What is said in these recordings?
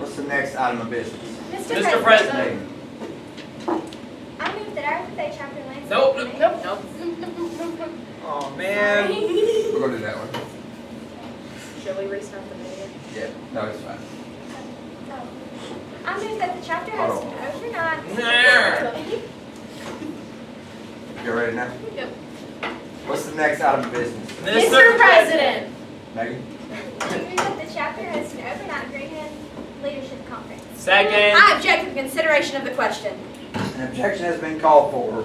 What's the next item of business? Mr. President. I move that our FFA chapter lands. Nope. Oh man. We're gonna do that one. Should we restart the meeting? Yeah. No, it's fine. I move that the chapter hosts an overnight. You ready now? Yep. What's the next item of business? Mr. President. Megan? I move that the chapter hosts an overnight Greenhand Leadership Conference. Second. I object to the consideration of the question. An objection has been called for.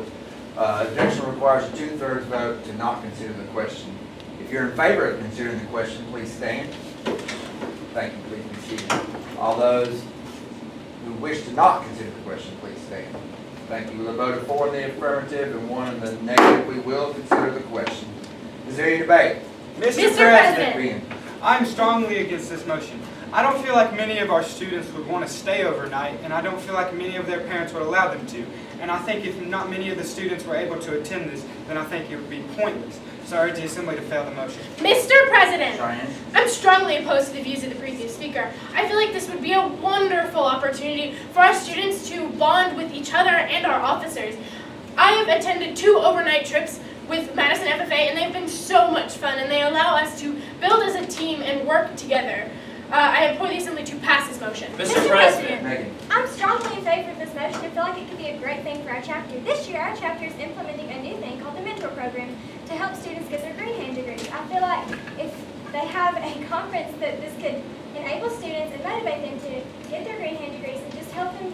Objection requires a 2/3 vote to not consider the question. If you're in favor of considering the question, please stand. Thank you. Please be seated. All those who wish to not consider the question, please stand. Thank you. We'll vote of 4 in the affirmative and 1 in the negative. We will consider the question. Is there any debate? Mr. President. Ben? I'm strongly against this motion. I don't feel like many of our students would want to stay overnight, and I don't feel like many of their parents would allow them to. And I think if not many of the students were able to attend this, then I think it would be pointless. So I urge the Assembly to fail the motion. Mr. President, Cheyenne? I'm strongly opposed to the views of the previous speaker. I feel like this would be a wonderful opportunity for our students to bond with each other and our officers. I have attended 2 overnight trips with Madison FFA, and they've been so much fun, and they allow us to build as a team and work together. I implore the Assembly to pass this motion. Mr. President. Megan? I'm strongly in favor of this motion and feel like it could be a great thing for our chapter. This year, our chapter is implementing a new thing called the Mentor Program to help students get their Greenhand degrees. I feel like if they have a conference that this could enable students and motivate them to get their Greenhand degrees and just help them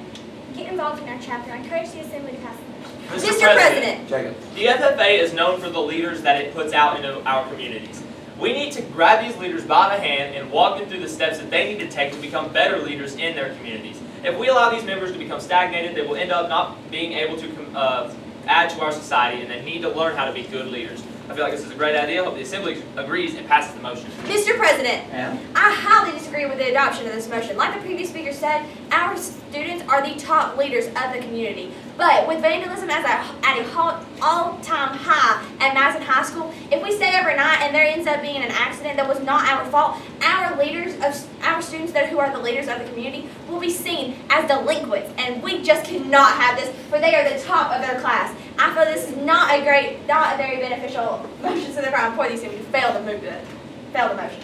get involved in our chapter. I encourage the Assembly to pass the motion. Mr. President. Jacob? The FFA is known for the leaders that it puts out into our communities. We need to grab these leaders by the hand and walk them through the steps that they need to take to become better leaders in their communities. If we allow these members to become stagnated, they will end up not being able to add to our society, and they need to learn how to be good leaders. I feel like this is a great idea. I hope the Assembly agrees and passes the motion. Mr. President. Anna? I highly disagree with the adoption of this motion. Like the previous speaker said, our students are the top leaders of the community. But with vandalism at a all-time high at Madison High School, if we stay overnight and there ends up being an accident that was not our fault, our students who are the leaders of the community will be seen as delinquents, and we just cannot have this, for they are the top of their class. I feel this is not a very beneficial motion, so therefore I implore the Assembly to fail the motion.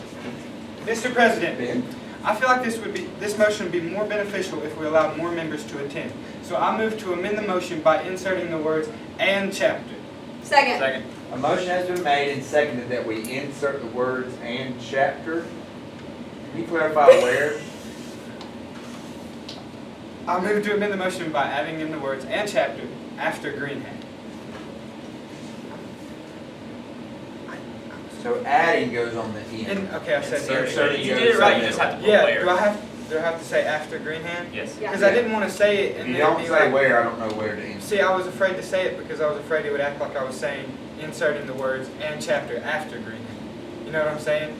Mr. President. Ben? I feel like this motion would be more beneficial if we allowed more members to attend. So I move to amend the motion by inserting the words "and chapter." Second. Second. A motion has been made and seconded that we insert the words "and chapter." Can you clarify where? I move to amend the motion by adding in the words "and chapter" after Greenhand. So adding goes on the end. Okay, I said Insert. Greenhand. You did it right. You just have to put Yeah, where. do I have to say after Greenhand? Yes. Yeah. Because I didn't want to say it If and you then don't be say like, where, I don't know where to insert. see, I was afraid to say it because I was afraid it would act like I was saying inserting the words "and chapter" after Greenhand. You know what I'm saying?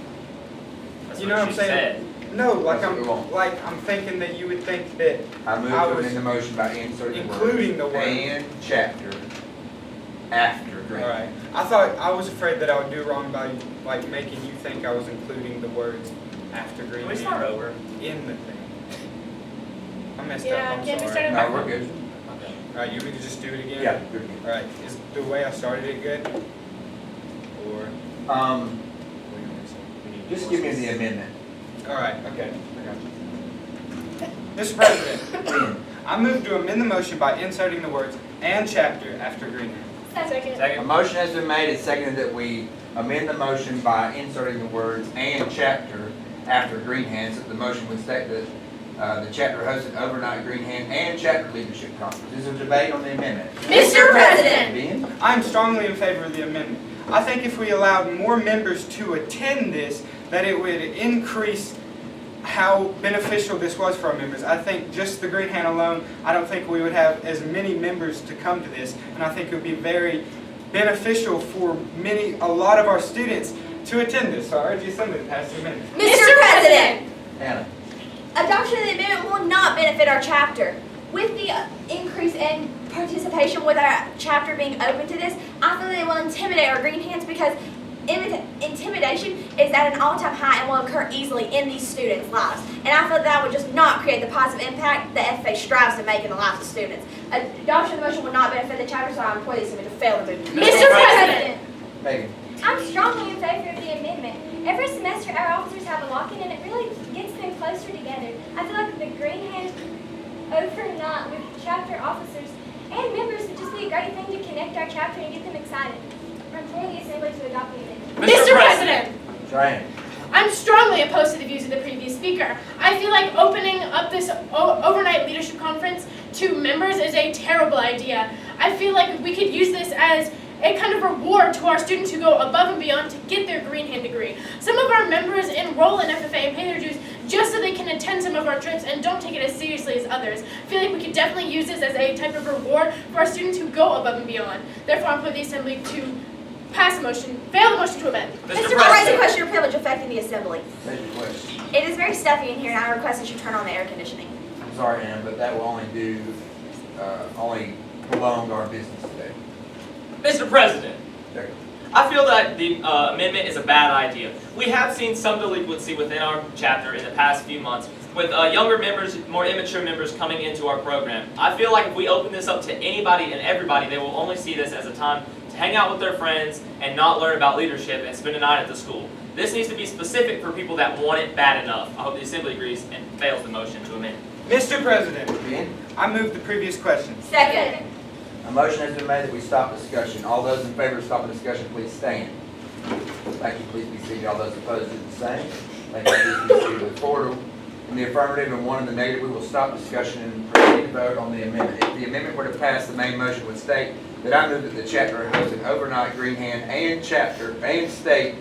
That's You know what I'm she saying? said. No, like That's what we want. I'm thinking that you would think that I move I to was amend the motion by inserting including the words word. "and chapter" after Greenhand. All right. I was afraid that I would do wrong by like making you think I was including the words after Can we Greenhand start over? in the thing. I messed Yeah, up. I'm can we sorry. start it No, we're good. Okay. All right, you want me to just do it again? Yeah, good. All right. Is the way I started it good? Or Just give me the amendment. all right. Okay. Mr. President, Ben? I move to amend the motion by inserting the words "and chapter" after Greenhand. Second. A Second. motion has been made and seconded that we amend the motion by inserting the words "and chapter" after Greenhand. So the motion would state that the chapter hosted overnight Greenhand and chapter leadership conference. Is there debate on the amendment? Mr. President. Ben? I'm strongly in favor of the amendment. I think if we allowed more members to attend this, that it would increase how beneficial this was for our members. I think just the Greenhand alone, I don't think we would have as many members to come to this, and I think it would be very beneficial for a lot of our students to attend this. So I urge the Assembly to pass the amendment. Mr. President. Anna? Adoption of the amendment will not benefit our chapter. With the increase in participation with our chapter being open to this, I feel that it will intimidate our Greenhands because intimidation is at an all-time high and will occur easily in these students' lives. And I feel that would just not create the positive impact that FFA strives to make in the lives of students. Adoption of the motion will not benefit the chapter, so I implore the assembly to fail the move. Mr. President, Megan. I'm strongly in favor of the amendment. Every semester, our officers have a lock-in, and it really gets them closer together. I feel like the Greenhand overnight with chapter officers and members would just be a great thing to connect our chapter and get them excited. I implore the assembly to adopt the amendment. Mr. President, Cheyenne. I'm strongly opposed to the views of the previous speaker. I feel like opening up this overnight leadership conference to members is a terrible idea. I feel like we could use this as a kind of reward to our students who go above and beyond to get their Greenhand degree. Some of our members enroll in FFA and pay their dues just so they can attend some of our trips and don't take it as seriously as others. I feel like we could definitely use this as a type of reward for our students who go above and beyond. Therefore, I implore the assembly to pass the motion, fail the motion to amend. Mr. I raise a question of privilege affecting the assembly. State your question. It is very stuffy in here, and I request that you turn on the air conditioning. I'm sorry, Ann, but that will only prolong our business today. Mr. President, Jacob. I feel that the amendment is a bad idea. We have seen some delinquency within our chapter in the past few months with younger members, more immature members coming into our program. I feel like if we open this up to anybody and everybody, they will only see this as a time to hang out with their friends and not learn about leadership and spend a night at the school. This needs to be specific for people that want it bad enough. I hope the assembly agrees and fails the motion to amend. Mr. President, Ben? I move the previous question. Second. A motion has been made that we stop discussion. All those in favor of stopping discussion, please stand. Thank you. Please be seated. All those opposed do the same. Thank you. Please be seated. With 4 in the affirmative and 1 in the negative, we will stop discussion and proceed to vote on the amendment. If the amendment were to pass, the main motion would state that I move that the chapter host an overnight Greenhand and chapter and state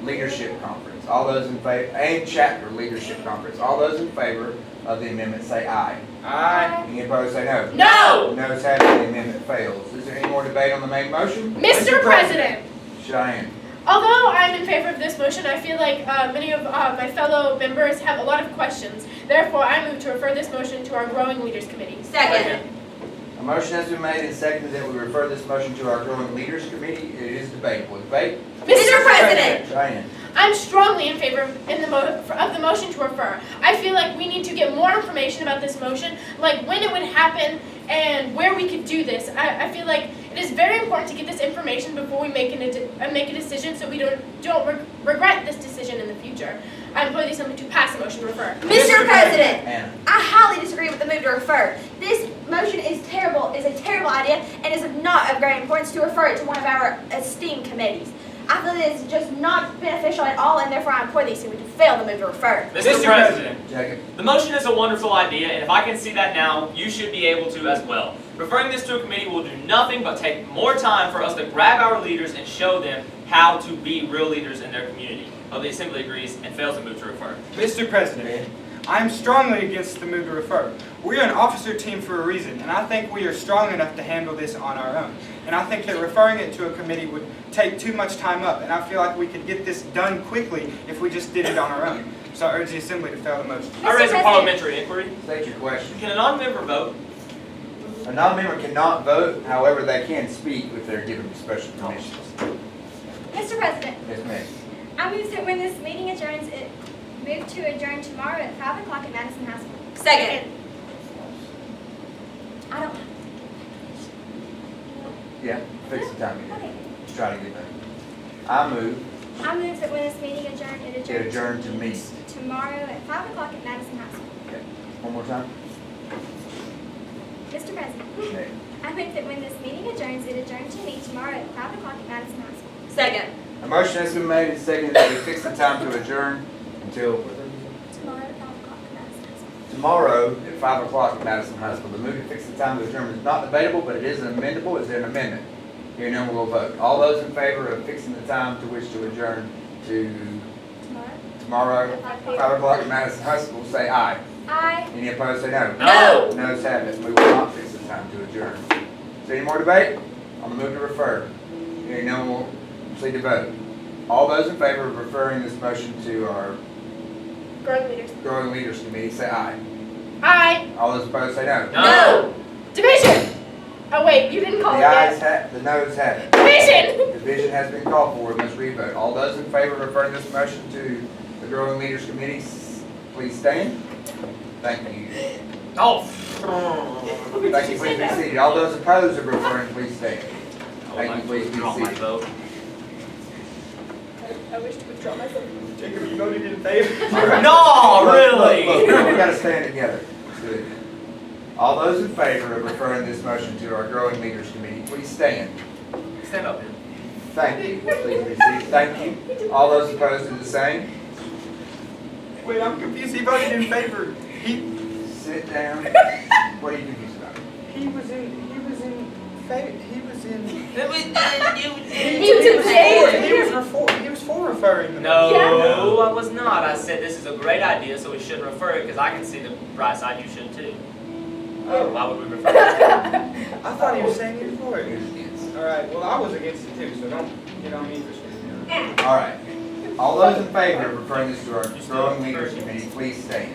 leadership conference. All those in favor, and chapter leadership conference. All those in favor of the amendment say aye. Aye. Any opposed say no. No! Noes have it, the amendment fails. Is there any more debate on the main motion? Mr. President, Cheyenne. although I'm in favor of this motion, I feel like many of my fellow members have a lot of questions. Therefore, I move to refer this motion to our Growing Leaders Committee. Second. A motion has been made and seconded that we refer this motion to our Growing Leaders Committee. It is debatable. Debate? Mr. President, Cheyenne. I'm strongly in favor of the motion to refer. I feel like we need to get more information about this motion, like when it would happen and where we could do this. I feel like it is very important to get this information before we make a decision so we don't regret this decision in the future. I implore the assembly to pass the motion to refer. Mr. President, Anna. I highly disagree with the move to refer. This motion is terrible, is a terrible idea, and is not of great importance to refer it to one of our esteemed committees. I feel it is just not beneficial at all, and therefore I implore the assembly to fail the move to refer. Mr. President, Jacob. the motion is a wonderful idea, and if I can see that now, you should be able to as well. Referring this to a committee will do nothing but take more time for us to grab our leaders and show them how to be real leaders in their community. Hope the assembly agrees and fails to move to refer. Mr. President, I am strongly against the move to refer. We are an officer team for a reason, and I think we are strong enough to handle this on our own. And I think that referring it to a committee would take too much time up, and I feel like we could get this done quickly if we just did it on our own. So I urge the assembly to fail the motion. I raise a parliamentary inquiry. State your question. Can a non-member vote? A non-member cannot vote, however, they can speak if they're given special permissions. Mr. President, Yes, ma'am. I move that when this meeting adjourns, it move to adjourn tomorrow at 5 o'clock at Madison High School. Second. I don't. Yeah, fix the time you Okay. did. Just try to get that. I move I move that when this meeting adjourns, it to adjourns adjourn to meet. tomorrow at 5 o'clock at Madison High School. Okay. One more time. Mr. President, Okay. I move that when this meeting adjourns, it adjourn to meet tomorrow at 5 o'clock at Madison High School. Second. A motion has been made and seconded that we fix the time to adjourn until Tomorrow at 5 o'clock at Madison High School. tomorrow at 5 o'clock at Madison High School. The move to fix the time to adjourn is not debatable, but it is amendable. Is there an amendment? Hearing none, we'll vote. All those in favor of fixing the time to which to adjourn to Tomorrow? tomorrow, 5 o'clock at Madison High School, say aye. Aye. Any opposed, say no. No. Noes have it. We will not fix the time to adjourn. Is there any more debate on the move to refer? Hearing none, we'll proceed to vote. All those in favor of referring this motion to our Growing Leaders. Growing Leaders Committee, say aye. Aye. All those opposed, say no. No. Division. Oh wait, you didn't call The it ayes yet. have, the noes have it. Division. Division division has been called for. We must re-vote. All those in favor of referring this motion to the Growing Leaders Committee, please stand. Thank you. Oh. Thank you, please be seated. All those opposed of referring, please stand. Thank you, please be Draw my seated. vote. I wish to withdraw myself. Jacob, you voted in favor? All right. No, Look, really? we gotta stand together. Good. All those in favor of referring this motion to our Growing Leaders Committee, please stand. Stand up, man. Thank you. Please be seated. Thank you. All those opposed do the same. Wait, I'm confused. He voted in favor. Sit down. What are you confused about? He was in favor. He was in He was for referring the No, I was not. I said this is a great idea, so we should refer it because I can see the bright side. You should too. Oh, Why would we refer it? I thought he was saying he was for it. Yes. All right. Well, I was against it too, so don't get on me for saying All right. All those in favor of referring this to our Growing Leaders Committee, please stand.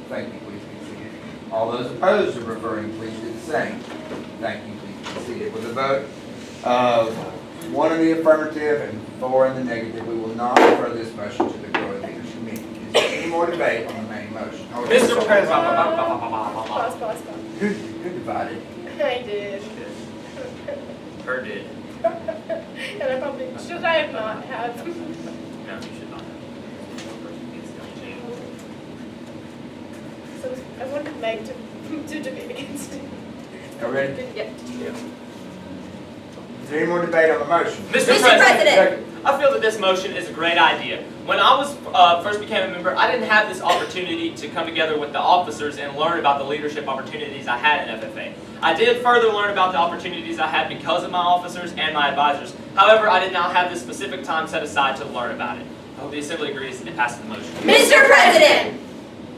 Thank you. Please be seated. All those opposed of referring, please do the same. Thank you. Please be seated. With a vote of 1 in the affirmative and 4 in the negative, we will not refer this motion to the Growing Leaders Committee. Is there any more debate on the main motion? Mr. President. Pause. Who divided? I did. Her did. And I probably, should I have not have? No, you should not. So I wanted Meg to debate against it. Y'all ready? Yep. Is there any more debate on the motion? Mr. President. President, I feel that this motion is a great idea. When I was first became a member, I didn't have this opportunity to come together with the officers and learn about the leadership opportunities I had in FFA. I did further learn about the opportunities I had because of my officers and my advisors. However, I did not have this specific time set aside to learn about it. I hope the Assembly agrees and it passes the motion. Mr. President!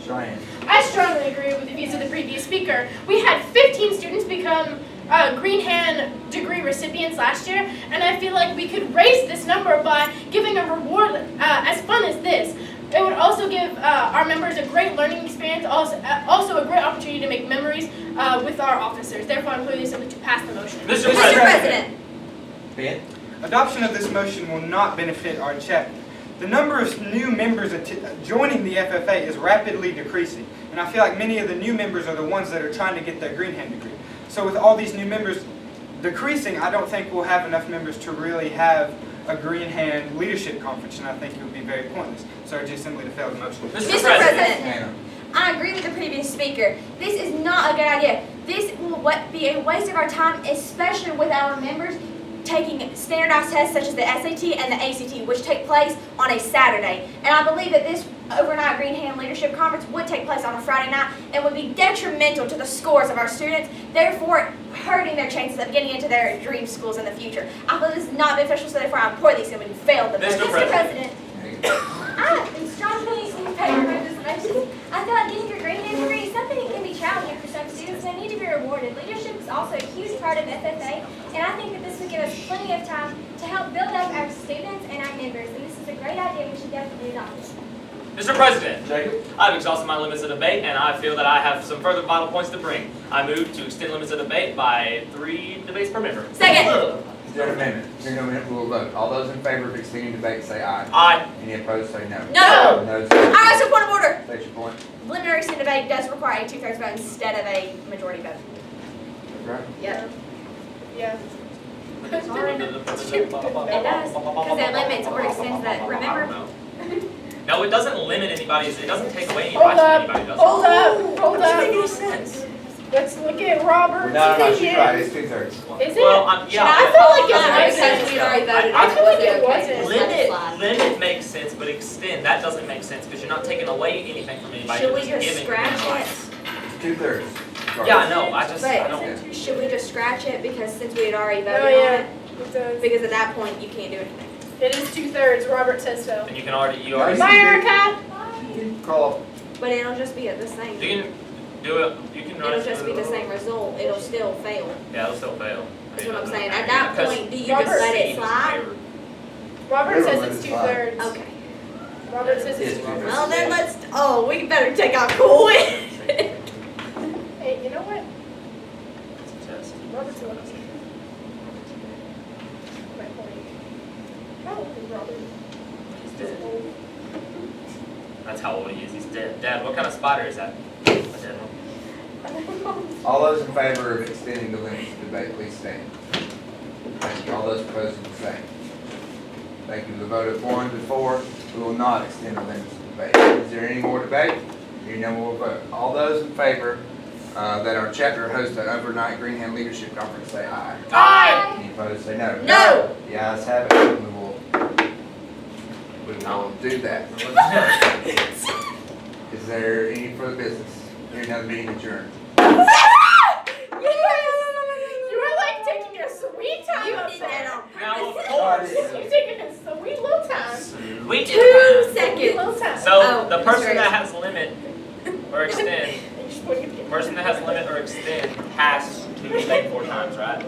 Cheyenne. I strongly agree with the views of the previous speaker. We had 15 students become Greenhand degree recipients last year, and I feel like we could raise this number by giving a reward as fun as this. It would also give our members a great learning experience, also a great opportunity to make memories with our officers. Therefore, I include the Assembly to pass the motion. Mr. Mr. President. President! Ben? Adoption of this motion will not benefit our chapter. The number of new members joining the FFA is rapidly decreasing, and I feel like many of the new members are the ones that are trying to get their Greenhand degree. So with all these new members decreasing, I don't think we'll have enough members to really have a Greenhand Leadership Conference, and I think it would be very pointless. So I urge the Assembly to fail the motion. Mr. Mr. President. President! Hannah. I agree with the previous speaker. This is not a good idea. This will be a waste of our time, especially with our members taking standardized tests such as the SAT and the ACT, which take place on a Saturday. And I believe that this overnight Greenhand Leadership Conference would take place on a Friday night and would be detrimental to the scores of our students, therefore hurting their chances of getting into their dream schools in the future. I feel this is not beneficial, so therefore I implore the Assembly to fail the motion. Mr. Mr. President, I am strongly in favor of this motion. I feel like getting your Greenhand degree is something that can be challenging for some students and they need to be rewarded. Leadership is also a huge part of FFA, and I think that this would give us plenty of time to help build up our students and our members, and this is a great idea. We should definitely adopt it. Mr. President. Jacob? I've exhausted my limits of debate, and I feel that I have some further vital points to bring. I move to extend limits of debate by 3 debates per member. Second. Is there an amendment? Hearing no amendment, we will vote. All those in favor of extending debate say aye. Aye. Any opposed say no. No. No. I ask a point of order. State your point. Preliminary extended debate does require a 2/3 vote instead of a majority vote. Right? Yep. Yeah. It does, because it limits or extends that, remember? No, it doesn't limit anybody's, it doesn't take away any Hold rights from up, anybody, does hold it? up, hold Doesn't make up. any sense. Let's look at Robert's No, she's opinion. right. It's 2/3. Is it? Well, I yeah. feel like it Yeah, was. because we already voted. I feel like it wasn't. Limit makes sense, but extend, that doesn't make sense, because you're not taking away anything from anybody, Should you're we just just giving scratch them rights. it? It's 2/3. Yeah, I know, I But don't. should we just scratch it because since we had already Oh, voted on yeah. it? It does. Because at that point, you can't do anything. It is 2/3. Robert says so. And you can already, you Nice. already, Bye, Erica. Call. But it'll just be at the same. you can do it, you can run it. It'll just be the same result. It'll still fail. Yeah, it'll still fail. That's what I'm saying. At that Because point, do you Robert just let Steve it is in slide? favor. Robert Never says let it's it slide. 2/3. Okay. Robert says it's It's 2/3. Well, then let's. Oh, we better take our cool. Hey, you know what? It's a test. Robert's a little. My point. how old he is. He's dead. Dad, what kind of spider is that? A dead one. All those in favor of extending the limits of debate, please stand. Thank you. All those opposed, the same. Thank you. The vote of 1 to 4, we will not extend the limits of debate. Is there any more debate? Hearing none, we'll vote. All those in favor that our chapter hosts an overnight Greenhand Leadership Conference, say aye. Aye. Any opposed, say no. No. The ayes have it. We will do that. Is there any further business? Hearing none, the meeting adjourned. You were like taking a sweet time You up did there. that on Now, of Oh, I course. did. You're taking a sweet little time. We 2 Sweet seconds. little time. So Oh, the person sorry. that has limit or extend, You're just putting it person that has limit or extend has to debate 4 times, right?